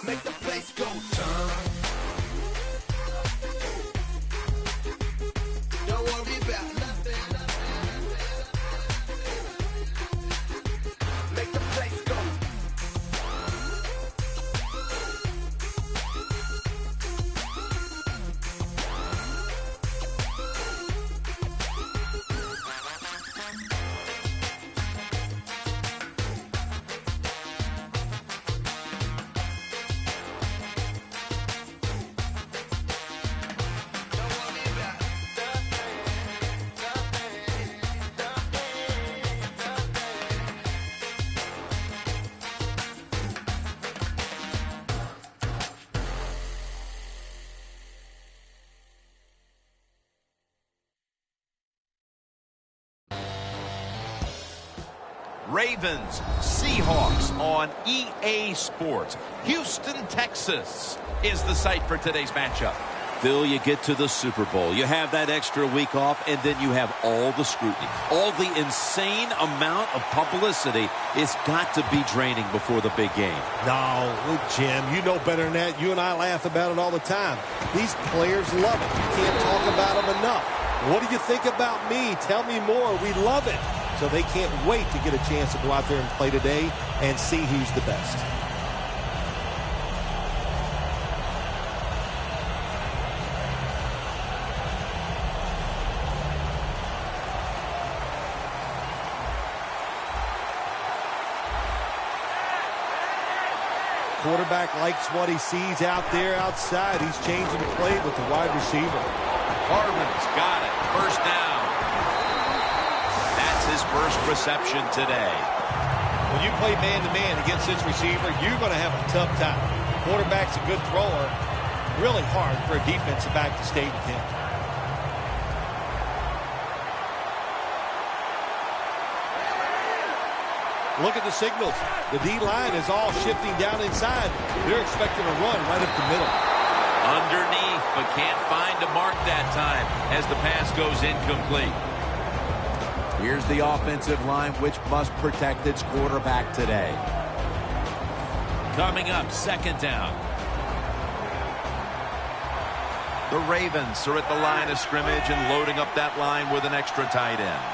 Make the place go dumb. Don't worry about nothing. Make the place go. Ravens, Seahawks on EA Sports. Houston, Texas is the site for today's matchup. Phil, you get to the Super Bowl. You have that extra week off, and then you have all the scrutiny. All the insane amount of publicity. It's got to be draining before the big game. No, Jim, you know better than that. You and I laugh about it all the time. These players love it. You can't talk about them enough. What do you think about me? Tell me more. We love it. So they can't wait to get a chance to go out there and play today and see who's the best. Quarterback likes what he sees out there outside. He's changing the play with the wide receiver. Harvin's got it. First down. That's his first reception today. When you play man-to-man against this receiver, you're going to have a tough time. Quarterback's a good thrower. Really hard for a defensive back to stay with him. Look at the signals. The D-line is all shifting down inside. They're expecting a run right up the middle. Underneath, but can't find a mark that time as the pass goes incomplete. Here's the offensive line, which must protect its quarterback today. Coming up, second down. The Ravens are at the line of scrimmage and loading up that line with an extra tight end.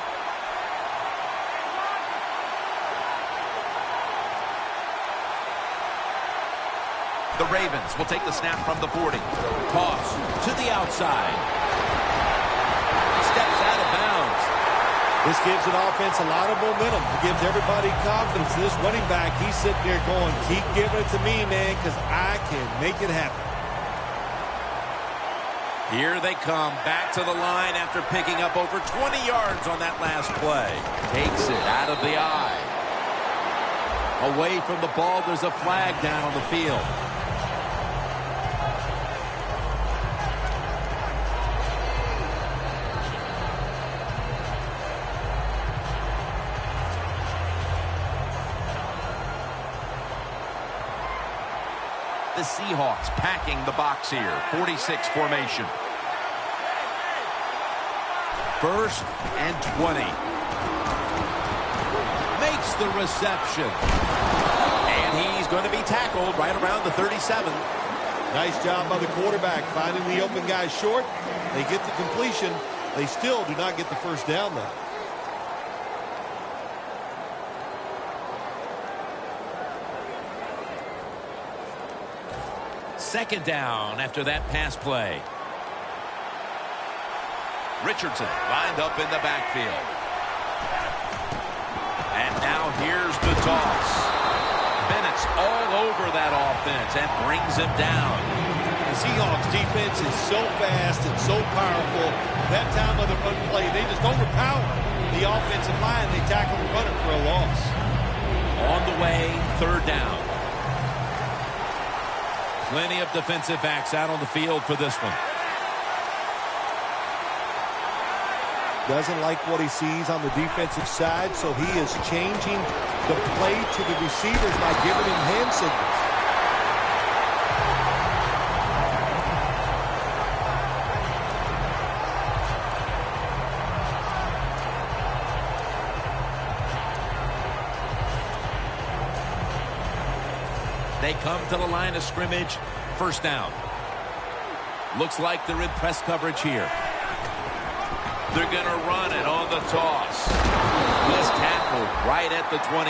The Ravens will take the snap from the 40. Toss to the outside. Steps out of bounds. This gives an offense a lot of momentum. It gives everybody confidence. This running back, he's sitting there going, keep giving it to me, man, because I can make it happen. Here they come back to the line after picking up over 20 yards on that last play. Takes it out of the eye. Away from the ball, there's a flag down on the field. The Seahawks packing the box here. 46 formation. First and 20. Makes the reception. And he's going to be tackled right around the 37. Nice job by the quarterback finding the open guy short. They get the completion. They still do not get the first down, though. Second down after that pass play. Richardson lined up in the backfield. And now here's the toss. Bennett's all over that offense and brings him down. The Seahawks defense is so fast and so powerful. That time of the run play, they just overpower the offensive line. They tackle the runner for a loss. On the way, third down. Plenty of defensive backs out on the field for this one. Doesn't like what he sees on the defensive side, so he is changing the play to the receivers by giving him hand signals. They come to the line of scrimmage. First down. Looks like they're in press coverage here. They're going to run it on the toss. He's tackled right at the 24.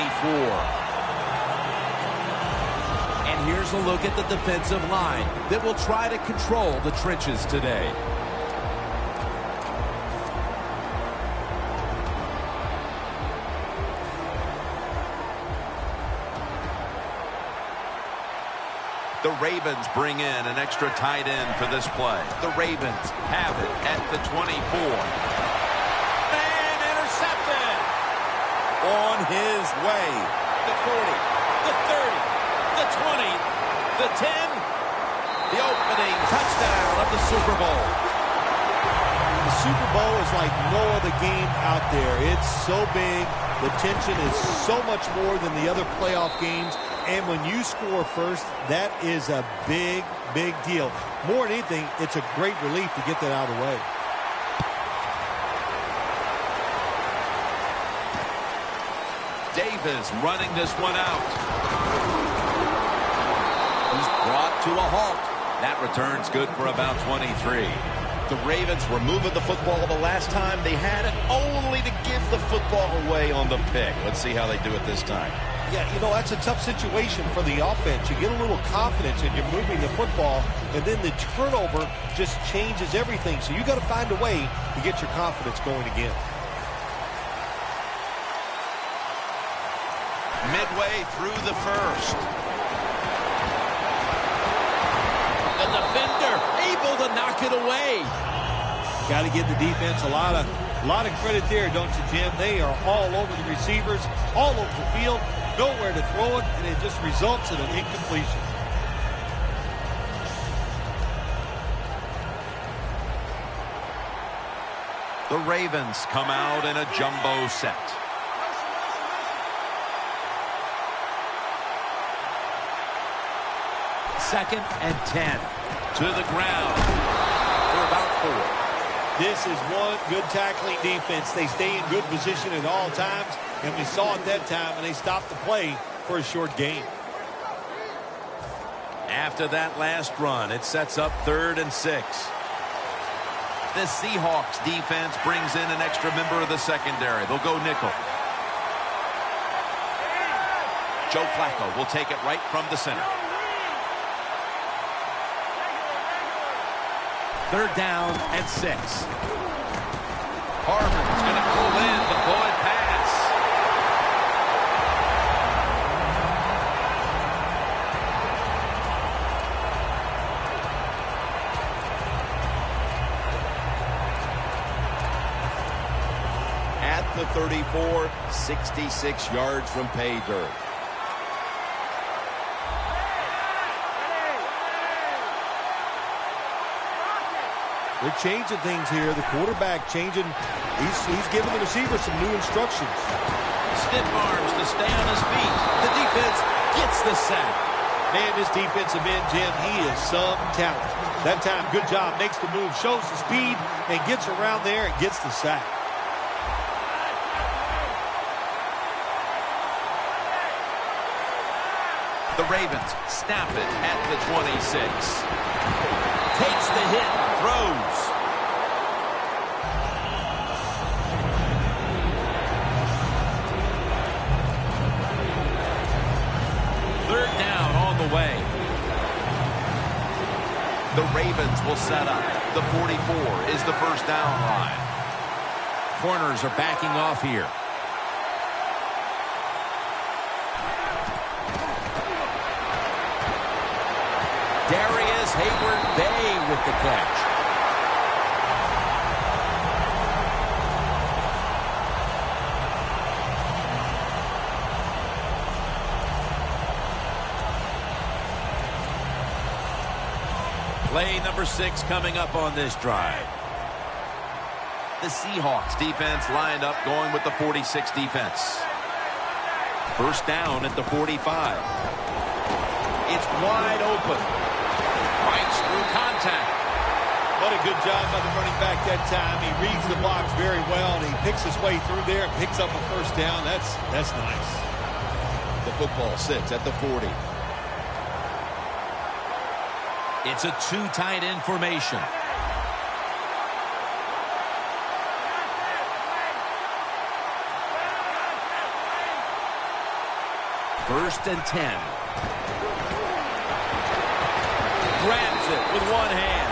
And here's a look at the defensive line that will try to control the trenches today. The Ravens bring in an extra tight end for this play. The Ravens have it at the 24. And intercepted. On his way. The 40, the 30, the 20, the 10. The opening touchdown of the Super Bowl. The Super Bowl is like no other game out there. It's so big. The tension is so much more than the other playoff games. And when you score first, that is a big, big deal. More than anything, it's a great relief to get that out of the way. Davis running this one out. He's brought to a halt. That return's good for about 23. The Ravens were moving the football the last time they had it, only to give the football away on the pick. Let's see how they do it this time. Yeah, you know, that's a tough situation for the offense. You get a little confidence and you're moving the football, and then the turnover just changes everything. So you got to find a way to get your confidence going again. Midway through the first. The defender able to knock it away. Got to give the defense a lot of credit there, don't you, Jim? They are all over the receivers, all over the field, nowhere to throw it, and it just results in an incompletion. The Ravens come out in a jumbo set. Second and 10. To the ground for about 4. This is one good tackling defense. They stay in good position at all times, and we saw it that time, and they stopped the play for a short gain. After that last run, it sets up 3rd and 6. The Seahawks defense brings in an extra member of the secondary. They'll go nickel. Joe Flacco will take it right from the center. 3rd down and 6. Harmon's going to pull in the bullet pass. At the 34, 66 yards from pay dirt. They're changing things here. The quarterback changing. He's giving the receiver some new instructions. Stiff arms to stay on his feet. The defense gets the sack. Man, this defensive end, Jim, he is some talent. That time, good job. Makes the move, shows the speed, and gets around there and gets the sack. The Ravens snap it at the 26. Takes the hit, throws. Third down on the way. The Ravens will set up. The 44 is the first down line. Corners are backing off here. Darius Hayward-Bay with the catch. Play number 6 coming up on this drive. The Seahawks defense lined up going with the 46 defense. First down at the 45. It's wide open. Fights through contact. What a good job by the running back that time. He reads the box very well, and he picks his way through there and picks up a first down. That's nice. The football sits at the 40. It's a 2 tight end formation. First and 10. Grabs it with one hand.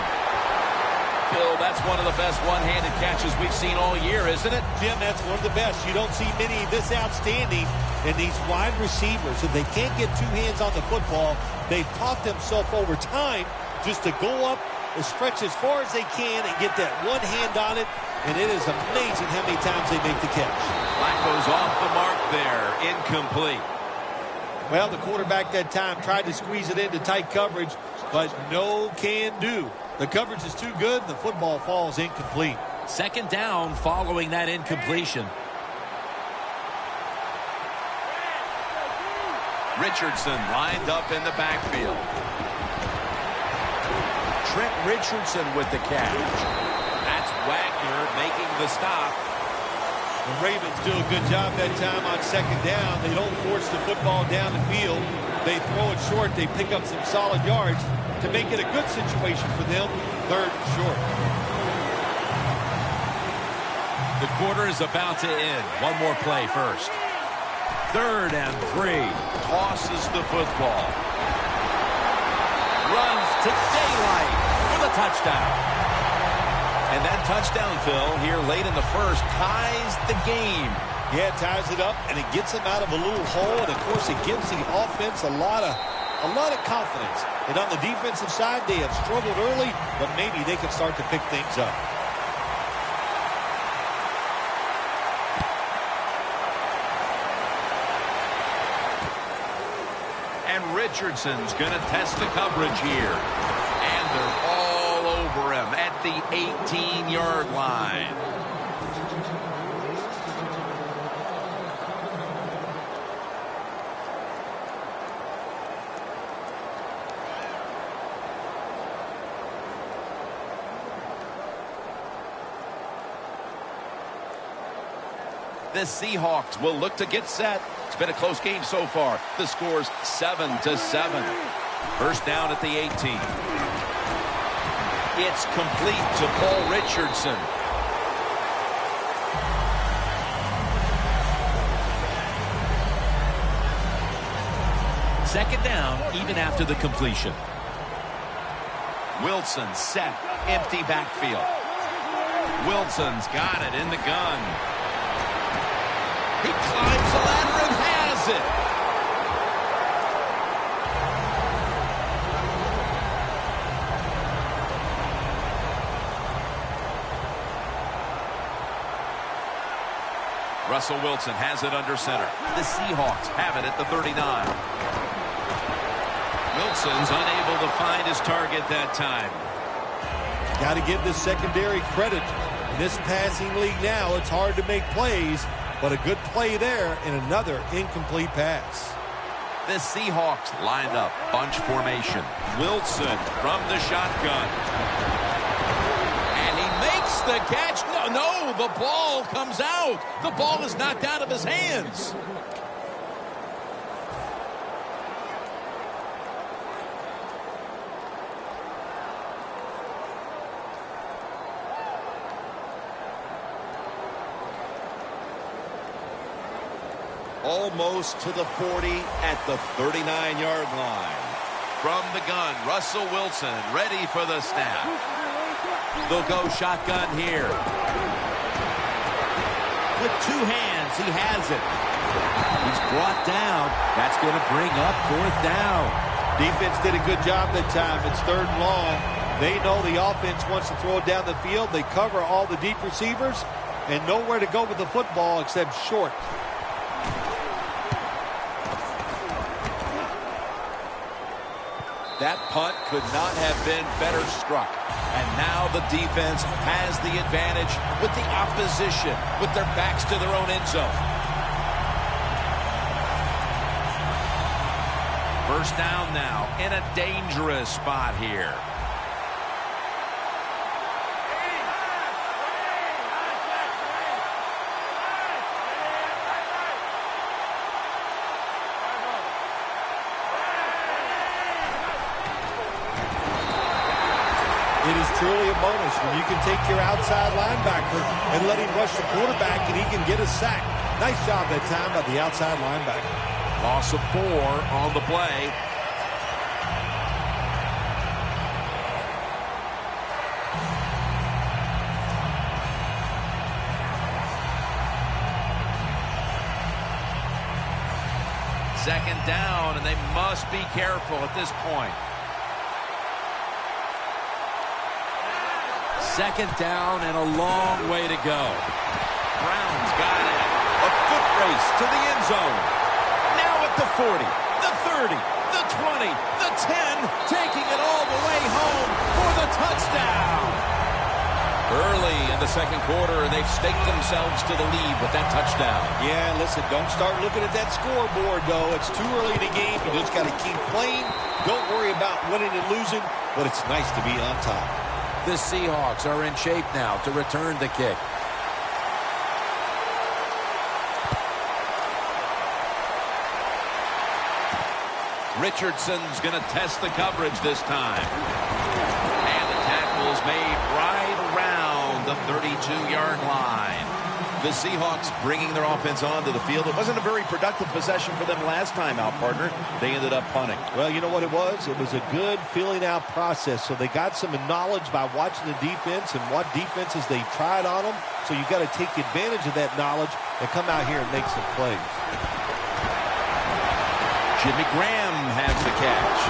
Phil, that's one of the best one-handed catches we've seen all year, isn't it? Jim, that's one of the best. You don't see many this outstanding. And these wide receivers, if they can't get 2 hands on the football, they've taught themselves over time just to go up and stretch as far as they can and get that one hand on it. And it is amazing how many times they make the catch. Flacco's off the mark there. Incomplete. Well, the quarterback that time tried to squeeze it into tight coverage, but no can do. The coverage is too good, and the football falls incomplete. Second down following that incompletion. Richardson lined up in the backfield. Trent Richardson with the catch. That's Wagner making the stop. The Ravens do a good job that time on second down. They don't force the football down the field. They throw it short. They pick up some solid yards to make it a good situation for them. Third and short. The quarter is about to end. One more play first. Third and 3. Tosses the football. Runs to daylight for the touchdown. And that touchdown, Phil, here late in the first, ties the game. Yeah, it ties it up, and it gets them out of a little hole, and of course it gives the offense a lot of confidence. And on the defensive side, they have struggled early, but maybe they can start to pick things up. And Richardson's going to test the coverage here. And they're all over him at the 18-yard line. The Seahawks will look to get set. It's been a close game so far. The score's 7-7. First down at the 18. It's complete to Paul Richardson. Second down, even after the completion. Wilson set, empty backfield. Wilson's got it in the gun. He climbs the ladder and has it. Russell Wilson has it under center. The Seahawks have it at the 39. Wilson's unable to find his target that time. Got to give the secondary credit. In this passing league now, it's hard to make plays, but a good play there and another incomplete pass. The Seahawks lined up, bunch formation. Wilson from the shotgun. And he makes the catch. No, the ball comes out. The ball is knocked out of his hands. Almost to the 40 at the 39-yard line. From the gun, Russell Wilson ready for the snap. They'll go shotgun here. With 2 hands, he has it. He's brought down. That's going to bring up 4th down. Defense did a good job that time. It's 3rd and long. They know the offense wants to throw it down the field. They cover all the deep receivers and nowhere to go with the football except short. That punt could not have been better struck. And now the defense has the advantage with the opposition, with their backs to their own end zone. First down now in a dangerous spot here. It is truly a bonus when you can take your outside linebacker and let him rush the quarterback and he can get a sack. Nice job that time by the outside linebacker. Loss of 4 on the play. Second down, and they must be careful at this point. Second down and a long way to go. Brown's got it. A foot race to the end zone. Now at the 40, the 30, the 20, the 10, taking it all the way home for the touchdown. Early in the second quarter, and they've staked themselves to the lead with that touchdown. Yeah, listen, don't start looking at that scoreboard, though. It's too early in the game. You just got to keep playing. Don't worry about winning and losing, but it's nice to be on top. The Seahawks are in shape now to return the kick. Richardson's going to test the coverage this time. And the tackle is made right around the 32-yard line. The Seahawks bringing their offense onto the field. It wasn't a very productive possession for them last time out, partner. They ended up punting. Well, you know what it was? It was a good filling out process. So they got some knowledge by watching the defense and what defenses they tried on them. So you got to take advantage of that knowledge and come out here and make some plays. Jimmy Graham has the catch.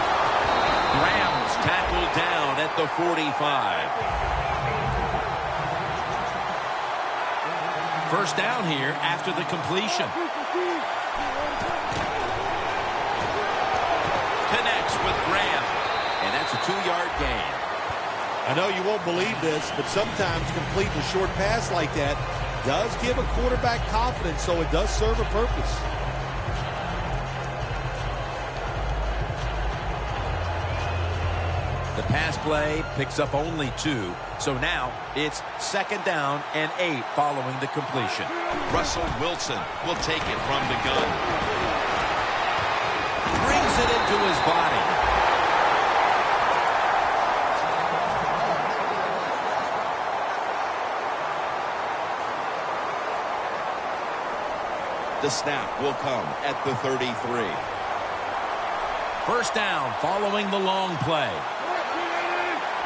Graham's tackled down at the 45. First down here after the completion. Connects with Graham. And that's a 2-yard gain. I know you won't believe this, but sometimes completing a short pass like that does give a quarterback confidence, so it does serve a purpose. The pass play picks up only 2. So now it's second down and 8 following the completion. Russell Wilson will take it from the gun. Brings it into his body. The snap will come at the 33. First down following the long play.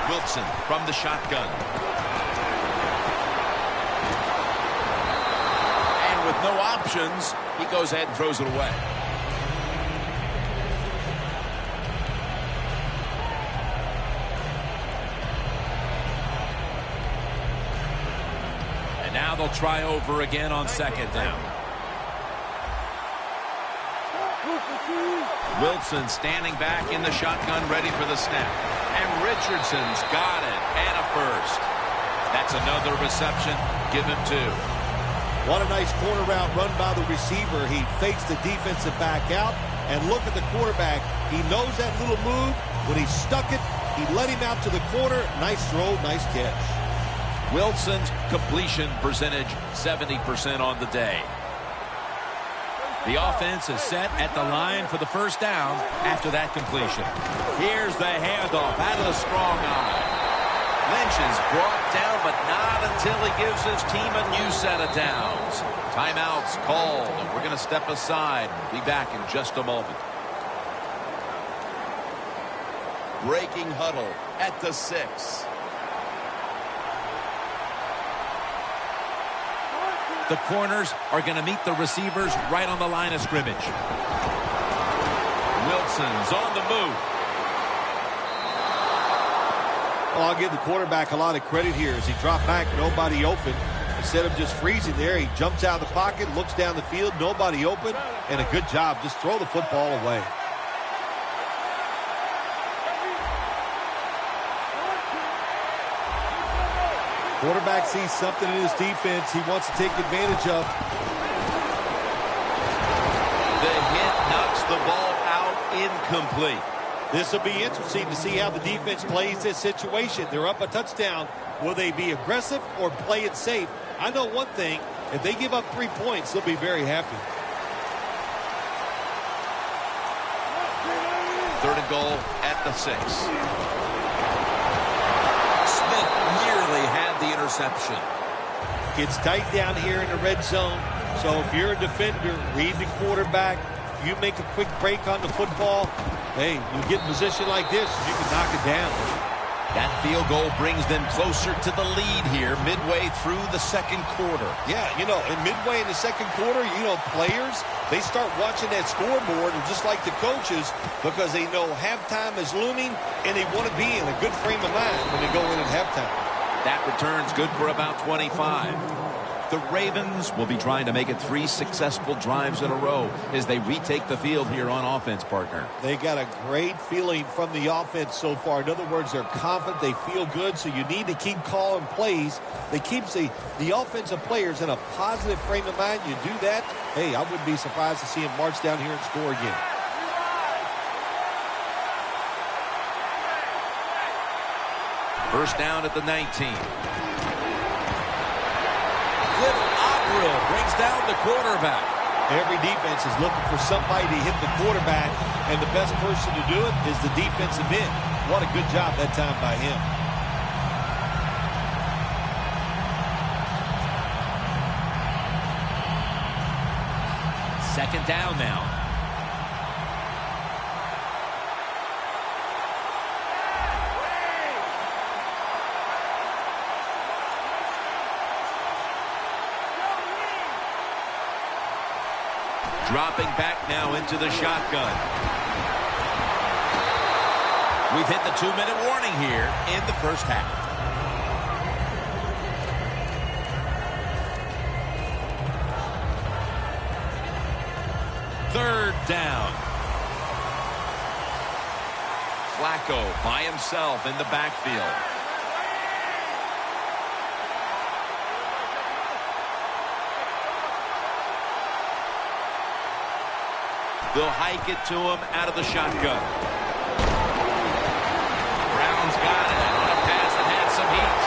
Wilson from the shotgun. And with no options, he goes ahead and throws it away. And now they'll try over again on second down. Wilson standing back in the shotgun, ready for the snap. And Richardson's got it, and a first. That's another reception. Give him 2. What a nice corner route run by the receiver. He fakes the defensive back out, and look at the quarterback. He knows that little move. When he stuck it, he led him out to the corner. Nice throw, nice catch. Wilson's completion percentage, 70% on the day. The offense is set at the line for the first down after that completion. Here's the handoff out of the strong eye. Lynch is brought down, but not until he gives his team a new set of downs. Timeouts called, and we're going to step aside. We'll be back in just a moment. Breaking huddle at the 6. The corners are going to meet the receivers right on the line of scrimmage. Wilson's on the move. Well, I'll give the quarterback a lot of credit here. As he dropped back, nobody open. Instead of just freezing there, he jumps out of the pocket, looks down the field, nobody open, and a good job. Just throw the football away. Quarterback sees something in his defense he wants to take advantage of. The hit knocks the ball out incomplete. This will be interesting to see how the defense plays this situation. They're up a touchdown. Will they be aggressive or play it safe? I know one thing. If they give up 3 points, they'll be very happy. 3rd and goal at the 6. Smith nearly had the interception. It's tight down here in the red zone. So if you're a defender, read the quarterback. You make a quick break on the football. Hey, you get in a position like this, you can knock it down. That field goal brings them closer to the lead here midway through the 2nd quarter. Yeah, you know, and midway in the 2nd quarter, you know, players, they start watching that scoreboard, and just like the coaches, because they know halftime is looming, and they want to be in a good frame of mind when they go in at halftime. That return's good for about 25. The Ravens will be trying to make it 3 successful drives in a row as they retake the field here on offense, partner. They got a great feeling from the offense so far. In other words, they're confident, they feel good, so you need to keep calling plays. That keeps the offensive players in a positive frame of mind. You do that, hey, I wouldn't be surprised to see them march down here and score again. First down at the 19. Cliff Avril brings down the quarterback. Every defense is looking for somebody to hit the quarterback, and the best person to do it is the defensive end. What a good job that time by him. Second down now. Dropping back now into the shotgun. We've hit the 2-minute warning here in the first half. Third down. Flacco by himself in the backfield. They'll hike it to him out of the shotgun. Brown's got it on a pass that had some heat.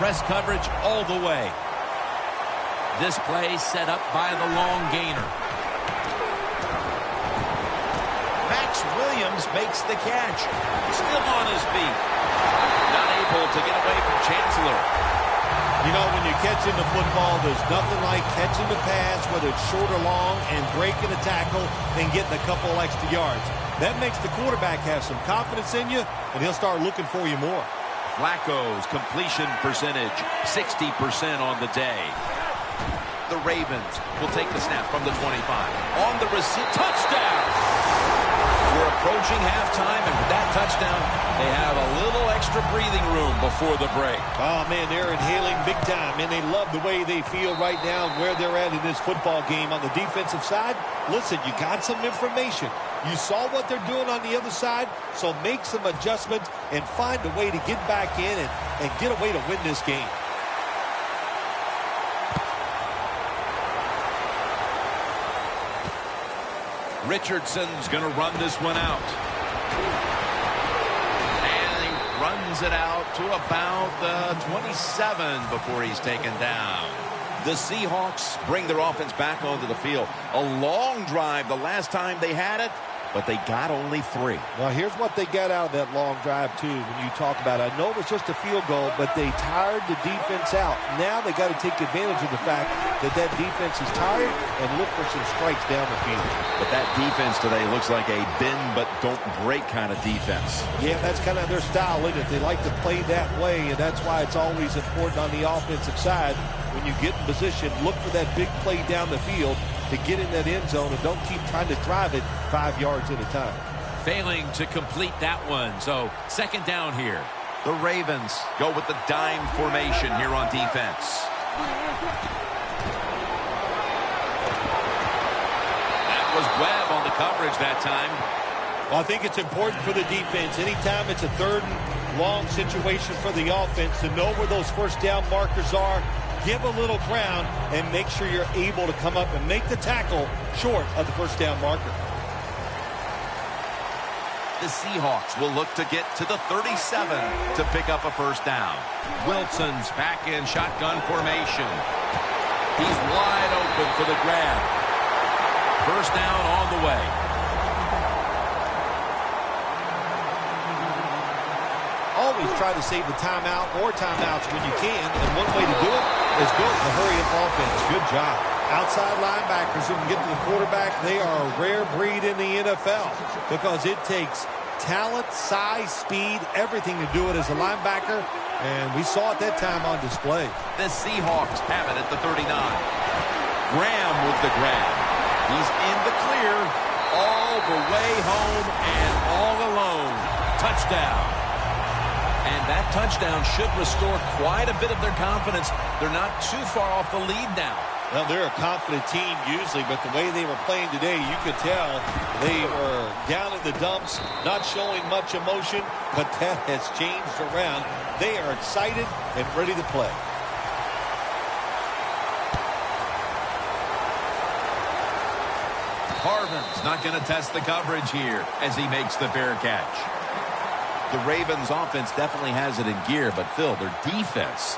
Press coverage all the way. This play set up by the long gainer. Max Williams makes the catch. Still on his feet. Not able to get away from Chancellor. You know, when you're catching the football, there's nothing like catching the pass, whether it's short or long, and breaking a tackle and getting a couple extra yards. That makes the quarterback have some confidence in you, and he'll start looking for you more. Flacco's completion percentage, 60% on the day. The Ravens will take the snap from the 25. On the receive, touchdown! We're approaching halftime, and with that touchdown, they have a little extra breathing room before the break. Oh, man, they're inhaling big time, and they love the way they feel right now where they're at in this football game. On the defensive side, listen, you got some information. You saw what they're doing on the other side, so make some adjustments and find a way to get back in and get a way to win this game. Richardson's going to run this one out. And he runs it out to about the 27 before he's taken down. The Seahawks bring their offense back onto the field. A long drive the last time they had it, but they got only 3. Well, here's what they got out of that long drive, too, when you talk about it. I know it was just a field goal, but they tired the defense out. Now they got to take advantage of the fact that that defense is tired and look for some strikes down the field. But that defense today looks like a bend but don't break kind of defense. Yeah, that's kind of their style, isn't it? They like to play that way, and that's why it's always important on the offensive side. When you get in position, look for that big play down the field to get in that end zone, and don't keep trying to drive it 5 yards at a time. Failing to complete that one, so second down here. The Ravens go with the dime formation here on defense. was Webb on the coverage that time. Well, I think it's important for the defense. Anytime it's a third and long situation for the offense to know where those first down markers are, give a little ground, and make sure you're able to come up and make the tackle short of the first down marker. The Seahawks will look to get to the 37 to pick up a first down. Wilson's back in shotgun formation. He's wide open for the grab. First down on the way. Always try to save the timeout or timeouts when you can, and one way to do it is go with the hurry-up offense. Good job. Outside linebackers who can get to the quarterback, they are a rare breed in the NFL because it takes talent, size, speed, everything to do it as a linebacker, and we saw it that time on display. The Seahawks have it at the 39. Graham with the grab. He's in the clear, all the way home and all alone. Touchdown. And that touchdown should restore quite a bit of their confidence. They're not too far off the lead now. Well, they're a confident team usually, but the way they were playing today, you could tell they were down in the dumps, not showing much emotion, but that has changed around. They are excited and ready to play. Harvin's not going to test the coverage here as he makes the fair catch. The Ravens offense definitely has it in gear, but Phil, their defense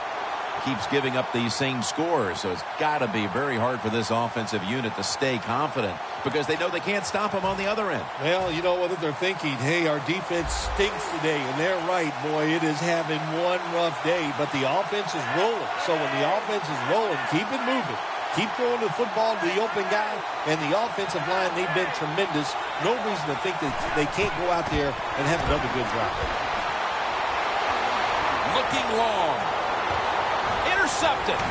keeps giving up these same scores, so it's got to be very hard for this offensive unit to stay confident because they know they can't stop them on the other end. Well, you know what they're thinking, hey, our defense stinks today, and they're right, boy, it is having one rough day, but the offense is rolling. So when the offense is rolling, keep it moving. Keep throwing the football to the open guy, and the offensive line, they've been tremendous. No reason to think that they can't go out there and have another good drive. Looking long. Intercepted.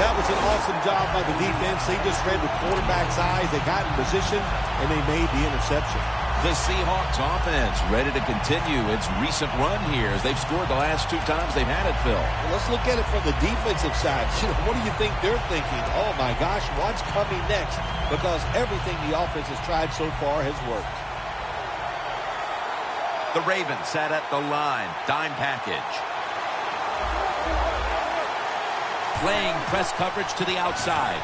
That was an awesome job by the defense. They just read the quarterback's eyes. They got in position, and they made the interception. The Seahawks offense ready to continue its recent run here as they've scored the last 2 times they've had it, Phil. Well, let's look at it from the defensive side. What do you think they're thinking? Oh, my gosh, what's coming next? Because everything the offense has tried so far has worked. The Ravens set at the line. Dime package. Playing press coverage to the outside.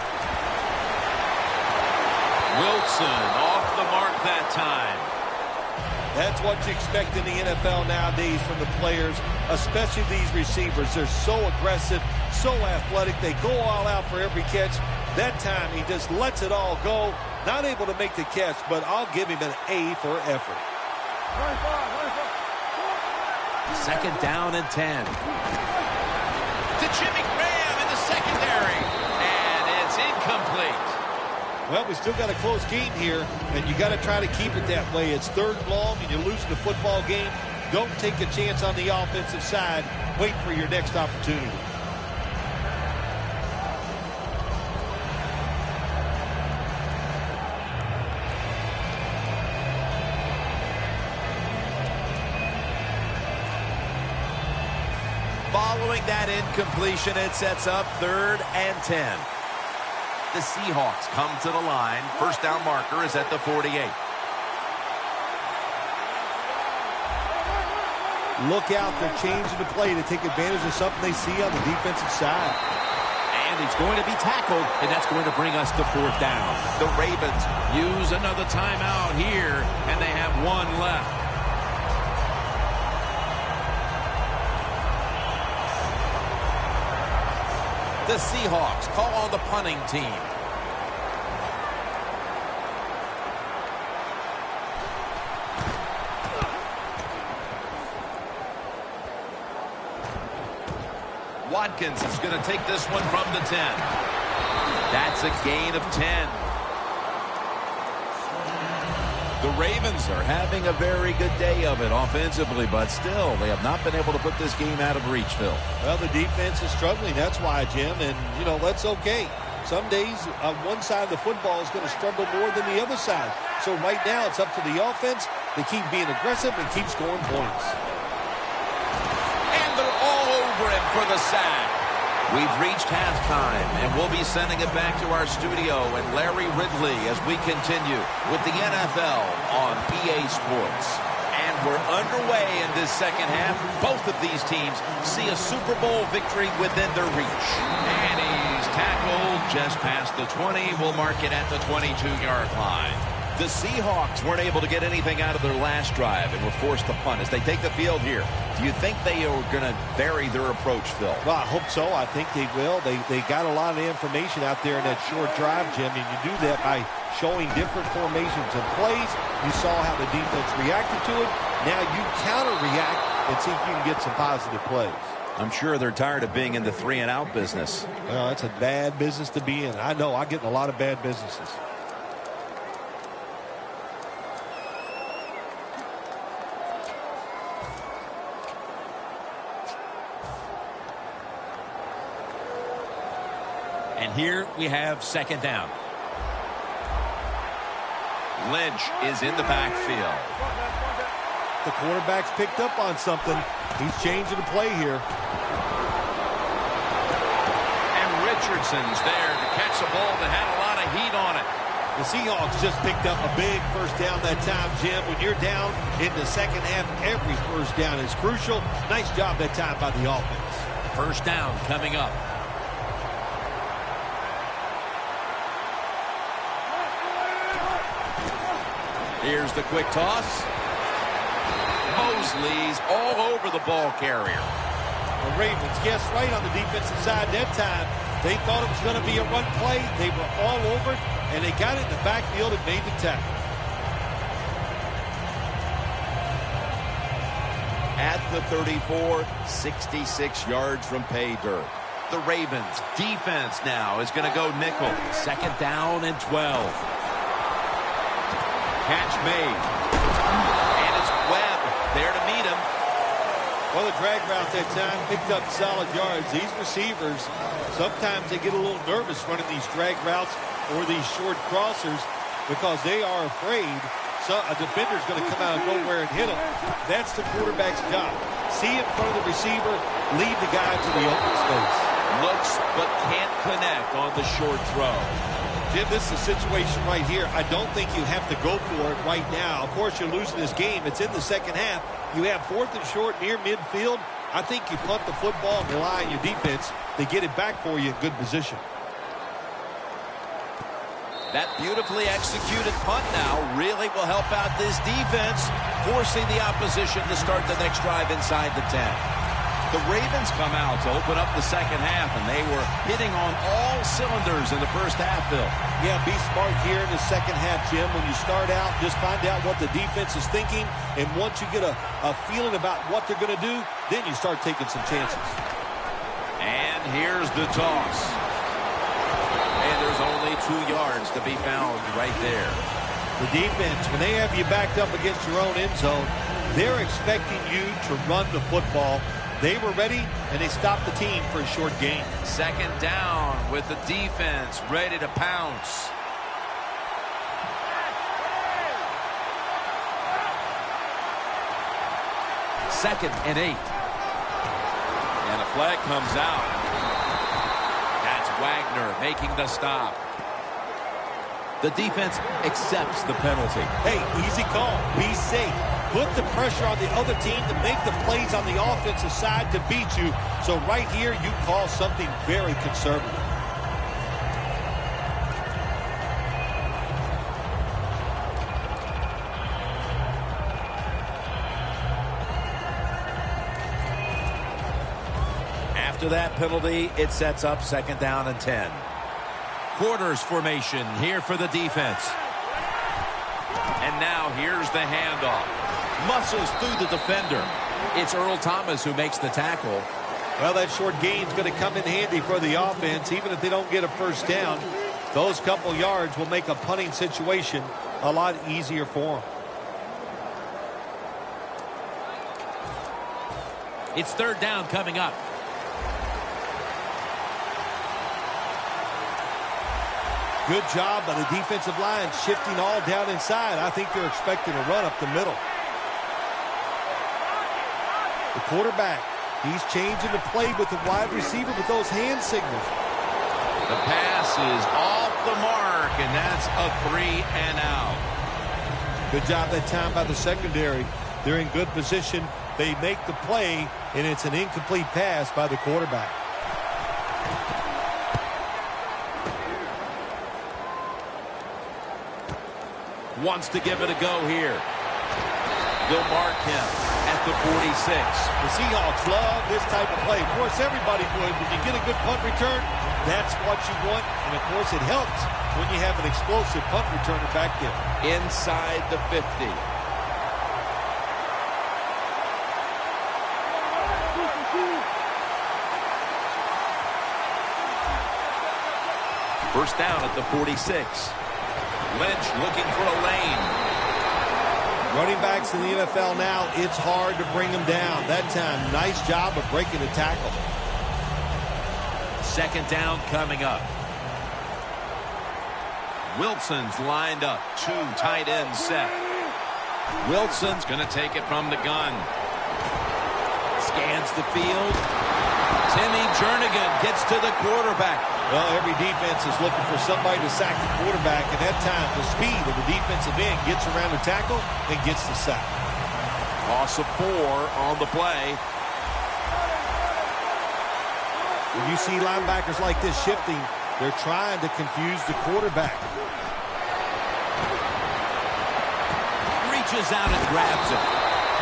Wilson off the mark that time. That's what you expect in the NFL nowadays from the players, especially these receivers. They're so aggressive, so athletic. They go all out for every catch. That time he just lets it all go. Not able to make the catch, but I'll give him an A for effort. Second down and 10. To Jimmy Graham in the secondary. And it's incomplete. Well, we still got a close game here, and you got to try to keep it that way. It's third and long, and you're losing the football game. Don't take a chance on the offensive side. Wait for your next opportunity. Following that incompletion, it sets up 3rd and 10. The Seahawks come to the line. First down marker is at the 48. Look out, they're changing the play to take advantage of something they see on the defensive side. And he's going to be tackled, and that's going to bring us to 4th down. The Ravens Use another timeout here, and they have 1 left. The Seahawks call on the punting team. Watkins is going to take this one from the 10. That's a gain of 10. The Ravens are having a very good day of it offensively, but still, they have not been able to put this game out of reach, Phil. Well, the defense is struggling. That's why, Jim, and, you know, that's okay. Some days, one side of the football is going to struggle more than the other side. So right now, it's up to the offense to keep being aggressive and keep scoring points. And they're all over him for the sack. We've reached halftime, and we'll be sending it back to our studio and Larry Ridley as we continue with the NFL on EA Sports. And we're underway in this second half. Both of these teams see a Super Bowl victory within their reach. And he's tackled just past the 20. We'll mark it at the 22-yard line. The Seahawks weren't able to get anything out of their last drive and were forced to punt. As they take the field here, do you think they are going to vary their approach, Phil? Well, I hope so. I think they will. They got a lot of information out there in that short drive, Jim, and you do that by showing different formations and plays. You saw how the defense reacted to it. Now you counter-react and see if you can get some positive plays. I'm sure they're tired of being in the 3-and-out business. Well, that's a bad business to be in. I know. I get in a lot of bad businesses. And here we have second down. Lynch is in the backfield. The quarterback's picked up on something. He's changing the play here. And Richardson's there to catch a ball that had a lot of heat on it. The Seahawks just picked up a big first down that time, Jim. When you're down in the second half, every first down is crucial. Nice job that time by the offense. First down coming up. Here's the quick toss. Mosley's all over the ball carrier. The Ravens guessed right on the defensive side that time. They thought it was going to be a run play. They were all over it, and they got it in the backfield and made the tackle. At the 34, 66 yards from pay dirt. The Ravens defense now is going to go nickel. Second down and 12. Catch made. And it's Webb there to meet him. Well, the drag route that time picked up solid yards. These receivers, sometimes they get a little nervous running these drag routes or these short crossers because they are afraid a defender's going to come out of nowhere and hit them. That's the quarterback's job. See in front of the receiver, lead the guy to the open space. Looks but can't connect on the short throw. Jim, this is a situation right here. I don't think you have to go for it right now. Of course, you're losing this game. It's in the second half. You have 4th and short near midfield. I think you punt the football and rely on your defense to get it back for you in good position. That beautifully executed punt now really will help out this defense, forcing the opposition to start the next drive inside the 10. The Ravens come out to open up the second half, and they were hitting on all cylinders in the first half, Bill. Yeah, be smart here in the second half, Jim. When you start out, just find out what the defense is thinking, and once you get a feeling about what they're going to do, then you start taking some chances. And here's the toss. And there's only 2 yards to be found right there. The defense, when they have you backed up against your own end zone, they're expecting you to run the football. They were ready, and they stopped the team for a short gain. Second down with the defense ready to pounce. Second and 8. And a flag comes out. That's Wagner making the stop. The defense accepts the penalty. Hey, easy call. Be safe. Put the pressure on the other team to make the plays on the offensive side to beat you. So right here, you call something very conservative. After that penalty, it sets up second down and 10. Quarters formation here for the defense. And now here's the handoff. Muscles through the defender. It's Earl Thomas who makes the tackle. Well, that short gain's going to come in handy for the offense. Even if they don't get a first down, those couple yards will make a punting situation a lot easier for them. It's third down coming up. Good job by the defensive line shifting all down inside. I think they're expecting a run up the middle. The quarterback He's changing the play with the wide receiver with those hand signals. The pass is off the mark, and that's a 3-and-out. Good job that time by the secondary. They're in good position. They make the play, and it's an incomplete pass by the quarterback. Wants to give it a go here. They'll mark him at the 46. The Seahawks love this type of play. Of course, everybody would. When you get a good punt return, that's what you want. And, of course, it helps when you have an explosive punt returner back there. Inside the 50. First down at the 46. Lynch looking for a lane. Running backs in the NFL now, it's hard to bring them down. That time, nice job of breaking the tackle. Second down coming up. Wilson's lined up. Two tight ends set. Wilson's going to take it from the gun. Scans the field. Timmy Jernigan gets to the quarterback. Well, every defense is looking for somebody to sack the quarterback, and that time the speed of the defensive end gets around the tackle and gets the sack. Loss of 4 on the play. When you see linebackers like this shifting, they're trying to confuse the quarterback. Reaches out and grabs it.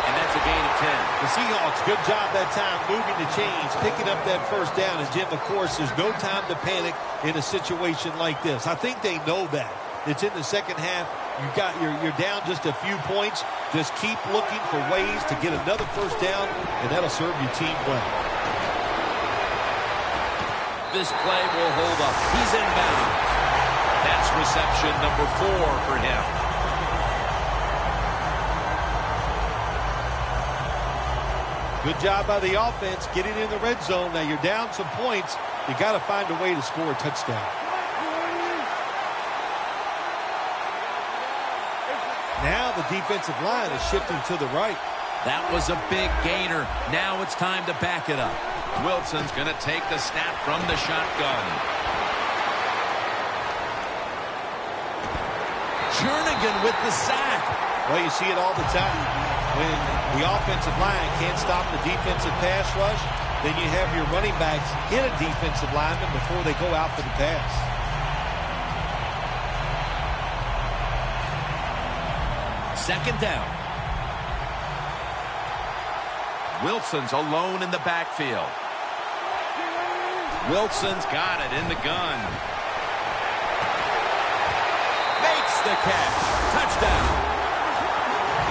And that's a gain of 10. The Seahawks, good job that time moving the chains, picking up that first down. And, Jim, of course, there's no time to panic in a situation like this. I think they know that. It's in the second half. You're down just a few points. Just keep looking for ways to get another first down, and that'll serve your team well. This play will hold up. He's inbound. That's reception number 4 for him. Good job by the offense getting in the red zone. Now you're down some points. You got to find a way to score a touchdown. Now the defensive line is shifting to the right. That was a big gainer. Now it's time to back it up. Wilson's going to take the snap from the shotgun. Jernigan with the sack. Well, you see it all the time. When the offensive line can't stop the defensive pass rush, then you have your running backs hit a defensive lineman before they go out for the pass. Second down. Wilson's alone in the backfield. Wilson's got it in the gun. Makes the catch. Touchdown.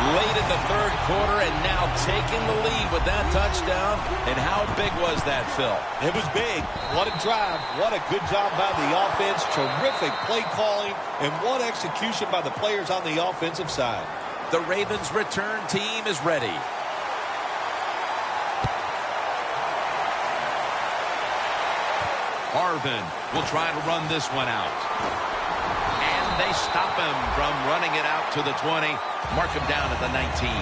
Late in the third quarter and now taking the lead with that touchdown. And how big was that, Phil? It was big. What a drive. What a good job by the offense. Terrific play calling. And what execution by the players on the offensive side. The Ravens' return team is ready. Harvin will try to run this one out. And they stop him from running it out to the 20. Mark him down at the 19.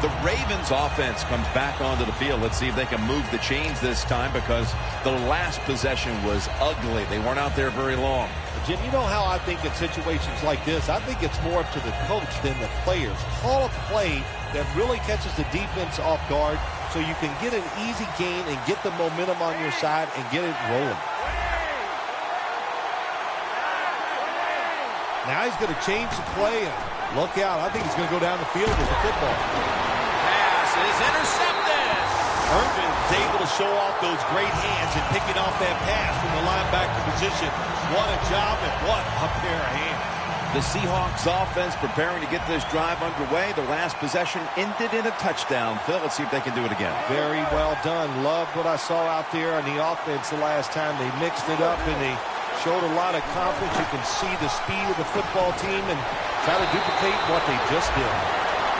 The Ravens offense comes back onto the field. Let's see if they can move the chains this time, because the last possession was ugly. They weren't out there very long. Jim, you know how I think in situations like this, I think it's more up to the coach than the players. Call a play that really catches the defense off guard so you can get an easy gain and get the momentum on your side and get it rolling. Now he's going to change the play. Look out. I think he's going to go down the field with the football. Pass is intercepted. Irvin is able to show off those great hands and picking off that pass from the linebacker position. What a job and what a pair of hands. The Seahawks offense preparing to get this drive underway. Their last possession ended in a touchdown. Phil, let's see if they can do it again. Very well done. Loved what I saw out there on the offense the last time. They mixed it up and they showed a lot of confidence. You can see the speed of the football team and try to duplicate what they just did.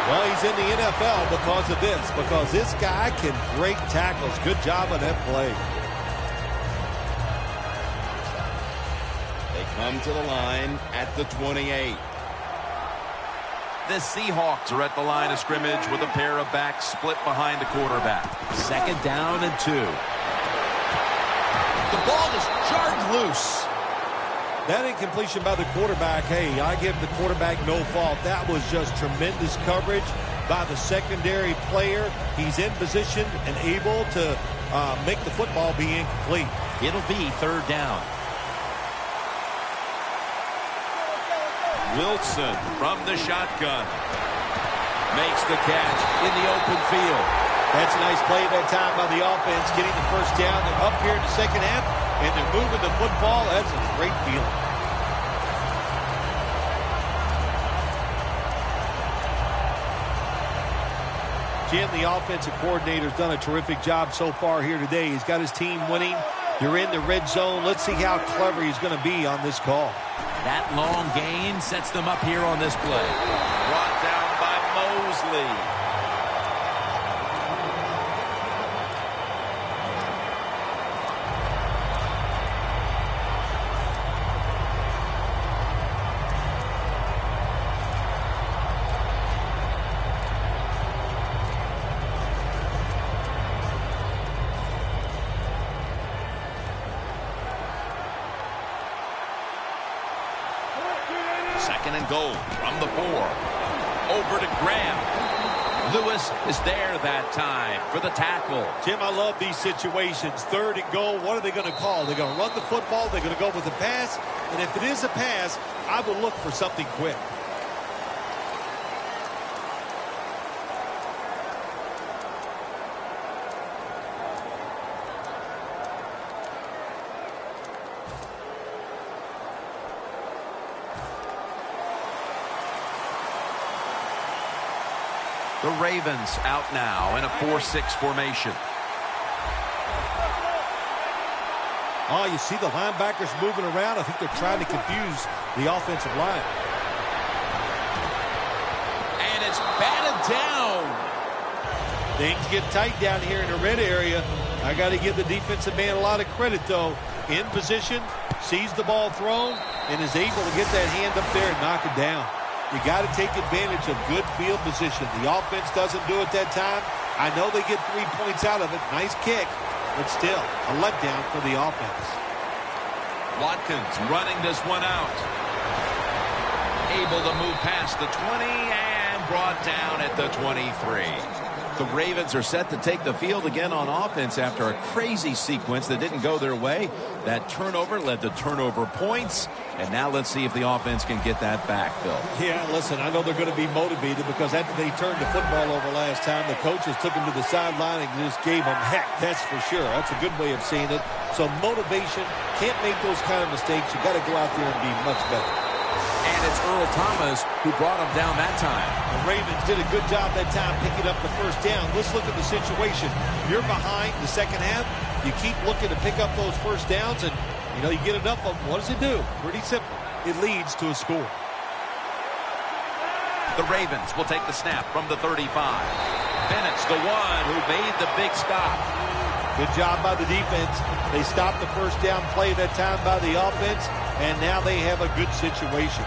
Well, he's in the NFL because of this, because this guy can break tackles. Good job on that play. They come to the line at the 28. The Seahawks are at the line of scrimmage with a pair of backs split behind the quarterback. 2nd down and 2. The ball is jarred loose. That incompletion by the quarterback, hey, I give the quarterback no fault. That was just tremendous coverage by the secondary player. He's in position and able to make the football be incomplete. It'll be 3rd down. Wilson from the shotgun makes the catch in the open field. That's a nice play that time by the offense, getting the first down. They're up here in the second half, and they're moving the football. That's a great feeling. Jim, the offensive coordinator's done a terrific job so far here today. He's got his team winning. They're in the red zone. Let's see how clever he's going to be on this call. That long gain sets them up here on this play. Brought down by Mosley. Second and goal from the 4. Over to Graham. Lewis is there that time for the tackle. Jim, I love these situations. 3rd and goal. What are they going to call? They're going to run the football. They're going to go with a pass. And if it is a pass, I will look for something quick. The Ravens out now in a 4-6 formation. Oh, you see the linebackers moving around. I think they're trying to confuse the offensive line. And it's batted down. Things get tight down here in the red area. I got to give the defensive man a lot of credit, though. In position, sees the ball thrown, and is able to get that hand up there and knock it down. You got to take advantage of good field position. The offense doesn't do it that time. I know they get 3 points out of it. Nice kick, but still a letdown for the offense. Watkins running this one out. Able to move past the 20 and brought down at the 23. The Ravens are set to take the field again on offense after a crazy sequence that didn't go their way. That turnover led to turnover points. And now let's see if the offense can get that back, Phil. Yeah, listen, I know they're going to be motivated because after they turned the football over last time, the coaches took them to the sideline and just gave them heck. That's for sure. That's a good way of seeing it. So motivation, can't make those kind of mistakes. You got to go out there and be much better. And it's Earl Thomas who brought him down that time. The Ravens did a good job that time picking up the first down. Let's look at the situation. You're behind the second half. You keep looking to pick up those first downs, and you get enough of them. What does it do? Pretty simple. It leads to a score. The Ravens will take the snap from the 35. Bennett's the one who made the big stop. Good job by the defense. They stopped the first down play that time by the offense, and now they have a good situation.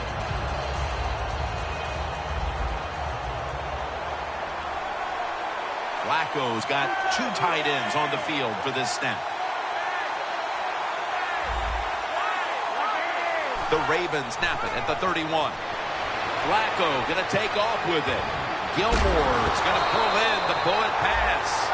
Flacco's got 2 tight ends on the field for this snap. The Ravens snap it at the 31. Flacco going to take off with it. Gilmore's going to pull in the bullet pass.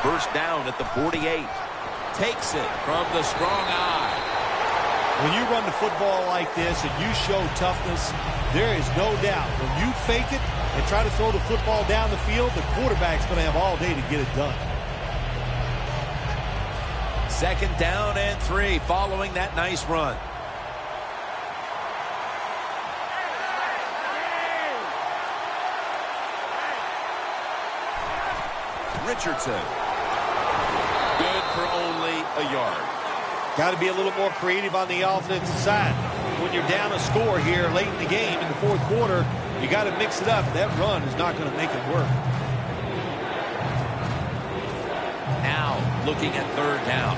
First down at the 48. Takes it from the strong eye. When you run the football like this and you show toughness, there is no doubt. When you fake it and try to throw the football down the field, the quarterback's going to have all day to get it done. 2nd down and 3 following that nice run. Richardson. Good for only a yard. Got to be a little more creative on the offensive side. When you're down a score here late in the game in the fourth quarter, you got to mix it up. That run is not going to make it work. Now looking at third down.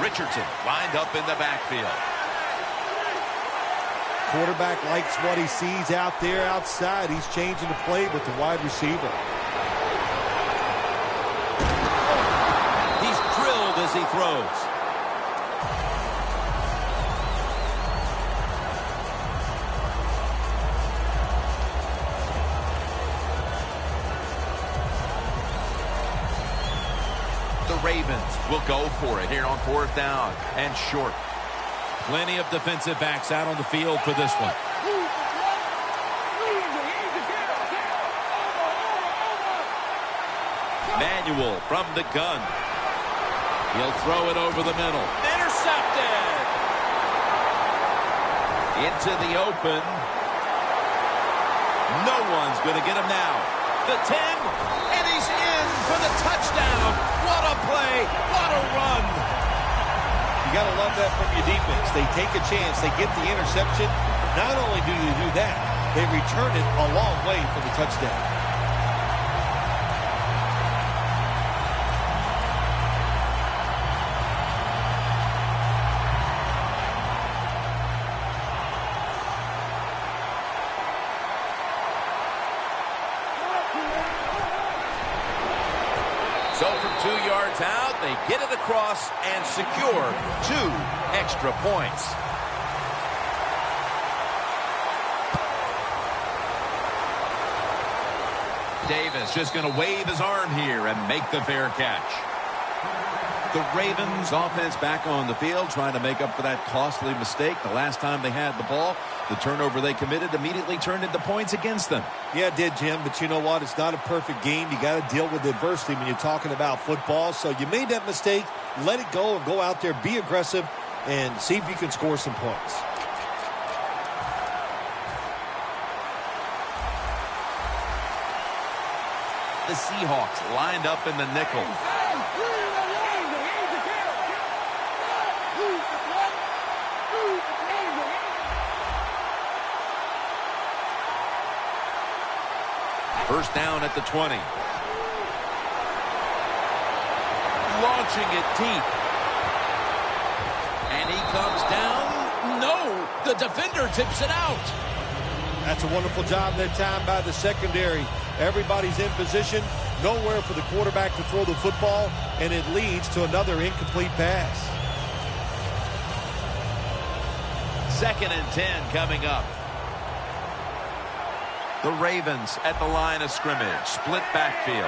Richardson lined up in the backfield. Quarterback likes what he sees out there outside. He's changing the play with the wide receiver. He's drilled as he throws. The Ravens will go for it here on fourth down and short. Plenty of defensive backs out on the field for this one. Manuel from the gun. He'll throw it over the middle. Intercepted! Into the open. No one's going to get him now. The 10, and he's in for the touchdown. What a play. What a run. You got to love that from your defense. They take a chance. They get the interception. Not only do they do that, they return it a long way for the touchdown. So from 2 yards out, they get it across and secure 2 extra points. Davis just going to wave his arm here and make the fair catch. The Ravens offense back on the field trying to make up for that costly mistake. The last time they had the ball, the turnover they committed immediately turned into points against them. Yeah, it did, Jim, but you know what? It's not a perfect game. You got to deal with adversity when you're talking about football. So you made that mistake, let it go, and go out there, be aggressive, and see if you can score some points. The Seahawks lined up in the nickel. First down at the 20. Launching it deep. And he comes down. No, the defender tips it out. That's a wonderful job that time by the secondary. Everybody's in position, nowhere for the quarterback to throw the football, and it leads to another incomplete pass. 2nd and 10 coming up. The Ravens at the line of scrimmage. Split backfield.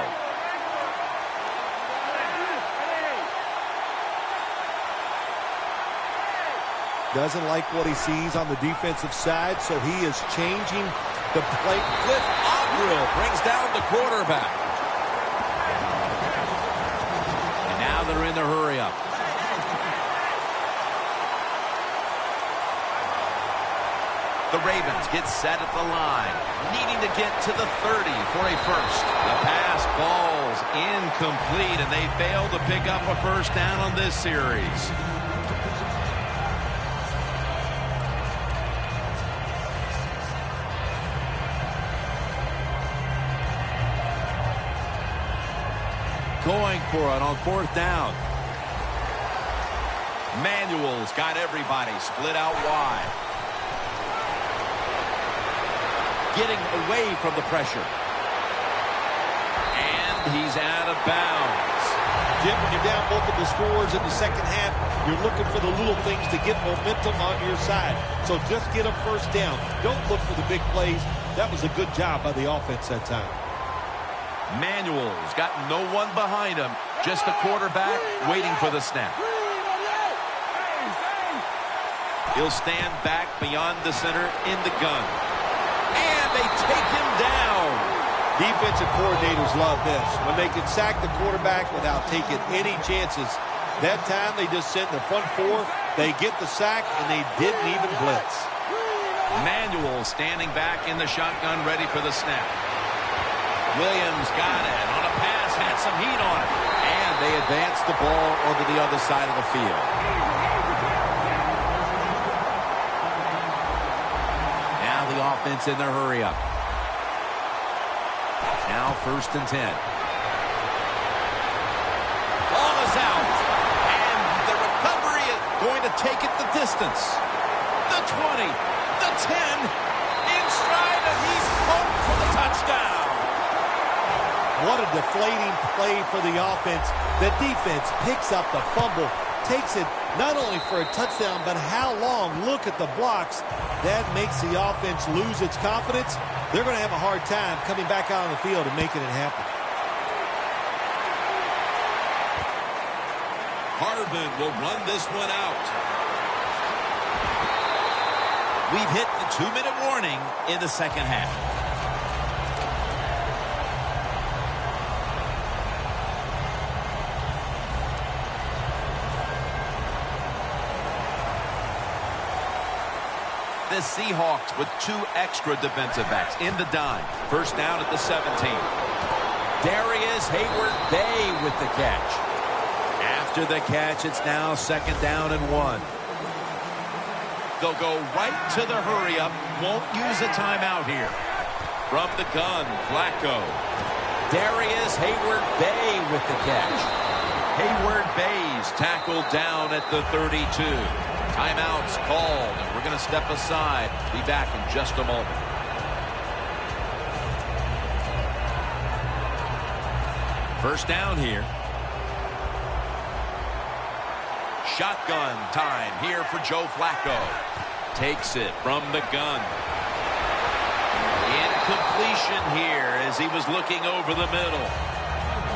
Doesn't like what he sees on the defensive side, so he is changing the play. Cliff Avril brings down the quarterback. And now they're in the hurry-up. The Ravens get set at the line, needing to get to the 30 for a first. The pass ball's incomplete, and they fail to pick up a first down on this series. Going for it on fourth down. Manuel's got everybody split out wide. Getting away from the pressure. And he's out of bounds. Jim, when you're down multiple scores in the second half, you're looking for the little things to get momentum on your side. So just get a first down. Don't look for the big plays. That was a good job by the offense that time. Manuel's got no one behind him. Just a quarterback waiting for the snap. He'll stand back beyond the center in the gun. And they take him down. Defensive coordinators love this. When they can sack the quarterback without taking any chances. That time they just sent the front four. They get the sack, and they didn't even blitz. Manuel standing back in the shotgun, ready for the snap. Williams got it on a pass, had some heat on it. And they advance the ball onto the other side of the field. Now the offense in their hurry-up. Now 1st and 10. Ball is out. And the recovery is going to take it the distance. The 20. The 10. In stride, and he's home for the touchdown. What a deflating play for the offense. The defense picks up the fumble, takes it not only for a touchdown, but how long? Look at the blocks. That makes the offense lose its confidence. They're going to have a hard time coming back out on the field and making it happen. Hardman will run this one out. We've hit the 2-minute warning in the second half. The Seahawks with 2 extra defensive backs in the dime. 1st down at the 17. Darius Hayward-Bay with the catch. After the catch, it's now 2nd down and 1. They'll go right to the hurry-up. Won't use a timeout here. From the gun, Flacco. Darius Hayward-Bay with the catch. Hayward-Bay's tackled down at the 32. Timeout's called, and we're going to step aside. Be back in just a moment. First down here. Shotgun time here for Joe Flacco. Takes it from the gun. Incompletion here as he was looking over the middle.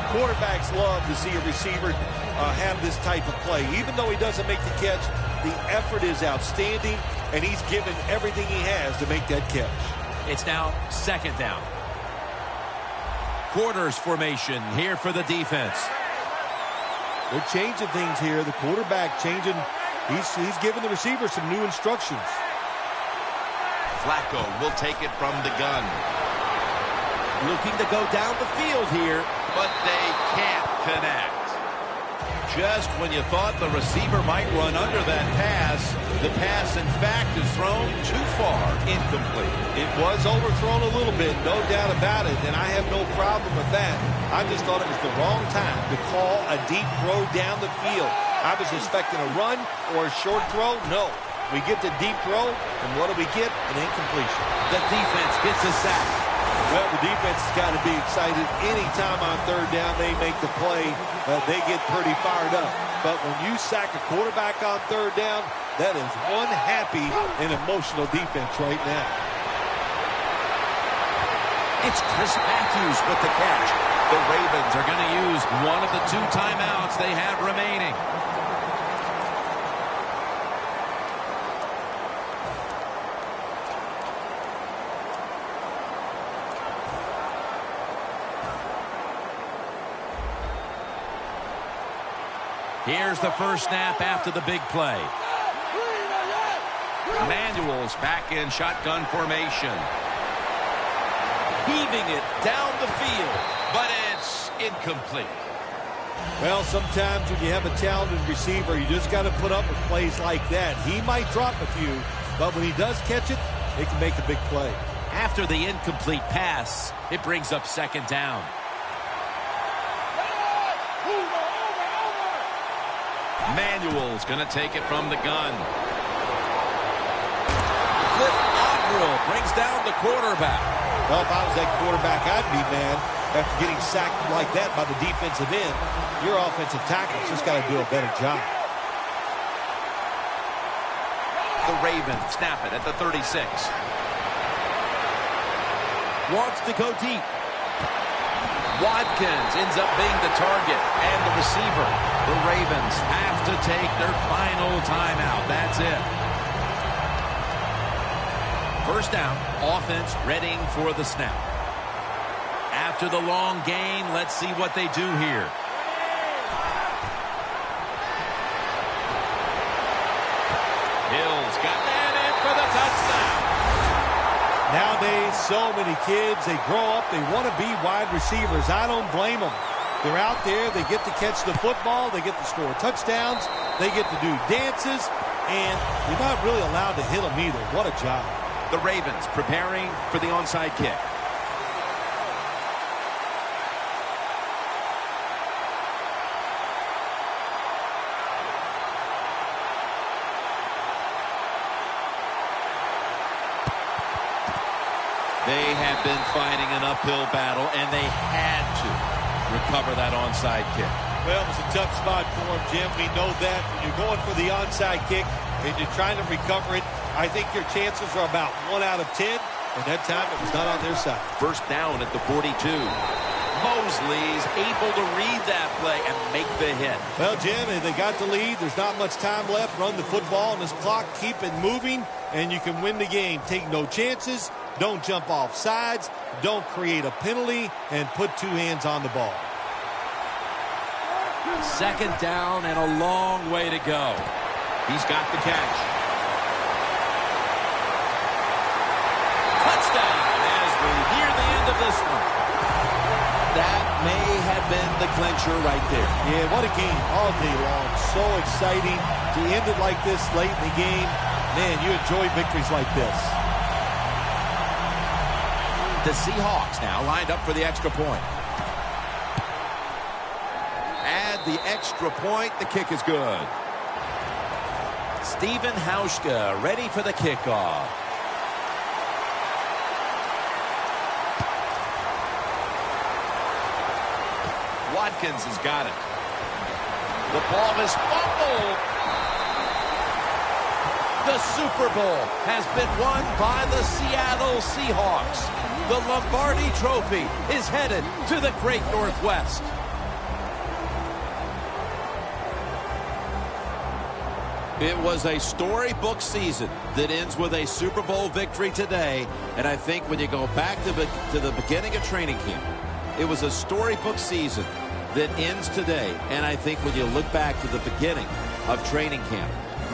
Quarterbacks love to see a receiver have this type of play. Even though he doesn't make the catch, the effort is outstanding, and he's given everything he has to make that catch. It's now 2nd down. Quarters formation here for the defense. They're changing things here. The quarterback changing. He's giving the receiver some new instructions. Flacco will take it from the gun. Looking to go down the field here, But they can't connect. Just when you thought the receiver might run under that pass, the pass, in fact, is thrown too far, incomplete. It was overthrown a little bit, no doubt about it, and I have no problem with that. I just thought it was the wrong time to call a deep throw down the field. I was expecting a run or a short throw. No. We get the deep throw, and what do we get? An incompletion. the defense gets a sack. Well, the defense has got to be excited. Anytime on 3rd down they make the play, they get pretty fired up. But when you sack a quarterback on 3rd down, that is one happy and emotional defense right now. It's Chris Matthews with the catch. The Ravens are going to use one of the 2 timeouts they have remaining. Here's the first snap after the big play. Manuel's back in shotgun formation. Heaving it down the field, but it's incomplete. Well, sometimes when you have a talented receiver, you just got to put up with plays like that. He might drop a few, but when he does catch it, he can make a big play. After the incomplete pass, it brings up 2nd down. Manuel's going to take it from the gun. Cliff Avril brings down the quarterback. Well, if I was that quarterback, I'd be mad after getting sacked like that by the defensive end. Your offensive tackle's just got to do a better job. The Ravens snap it at the 36. Wants to go deep. Watkins ends up being the target and the receiver. The Ravens have to take their final timeout. That's it. First down, offense readying for the snap. After the long gain, let's see what they do here. Hill's got that in for the touchdown. Nowadays, so many kids, they grow up, they want to be wide receivers. I don't blame them. They're out there. They get to catch the football. They get to score touchdowns. They get to do dances. And you're not really allowed to hit them either. What a job. The Ravens preparing for the onside kick. They have been fighting an uphill battle, and they had to recover that onside kick. Well, it was a tough spot for him, Jim. We know that. When you're going for the onside kick and you're trying to recover it, I think your chances are about 1 out of 10, and that time it was not on their side. First down at the 42. Mosley's able to read that play and make the hit. Well, Jim, they got the lead. There's not much time left. Run the football on this clock. Keep it moving, and you can win the game. Take no chances. Don't jump off sides. Don't create a penalty, and put 2 hands on the ball. Second down and a long way to go. He's got the catch. Touchdown as we near the end of this one. That may have been the clincher right there. Yeah, what a game all day long. So exciting to end it like this late in the game. Man, you enjoy victories like this. The Seahawks now lined up for the extra point. Add the extra point. The kick is good. Stephen Hauschka ready for the kickoff. Watkins has got it. The ball is fumbled. The Super Bowl has been won by the Seattle Seahawks. The Lombardi Trophy is headed to the Great Northwest. It was a storybook season that ends with a Super Bowl victory today. And I think when you go back to the beginning of training camp, it was a storybook season that ends today. And I think when you look back to the beginning of training camp,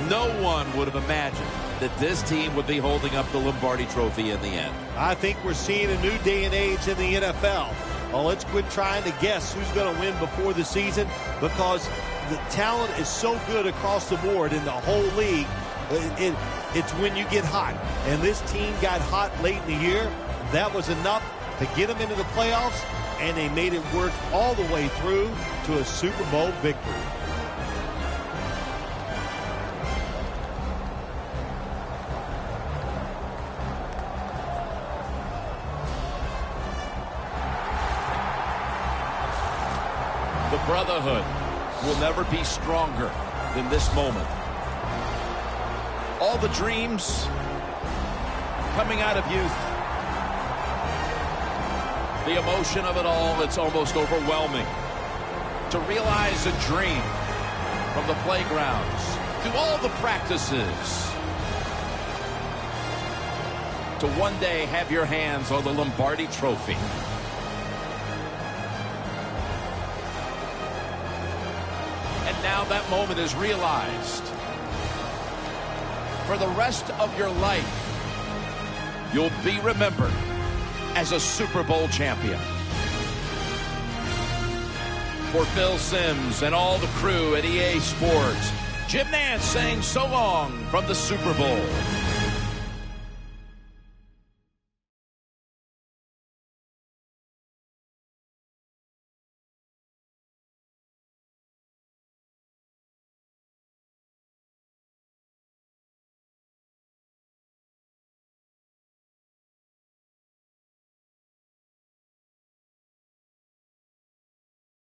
no one would have imagined that this team would be holding up the Lombardi Trophy in the end. I think we're seeing a new day and age in the NFL. Well, let's quit trying to guess who's going to win before the season, because the talent is so good across the board in the whole league. It's when you get hot. And this team got hot late in the year. That was enough to get them into the playoffs, and they made it work all the way through to a Super Bowl victory. The brotherhood will never be stronger than this moment. All the dreams coming out of youth. The emotion of it all, it's almost overwhelming. To realize a dream from the playgrounds, through all the practices, to one day have your hands on the Lombardi Trophy. And now that moment is realized. For the rest of your life, you'll be remembered as a Super Bowl champion. For Phil Simms and all the crew at EA Sports, Jim Nantz saying so long from the Super Bowl.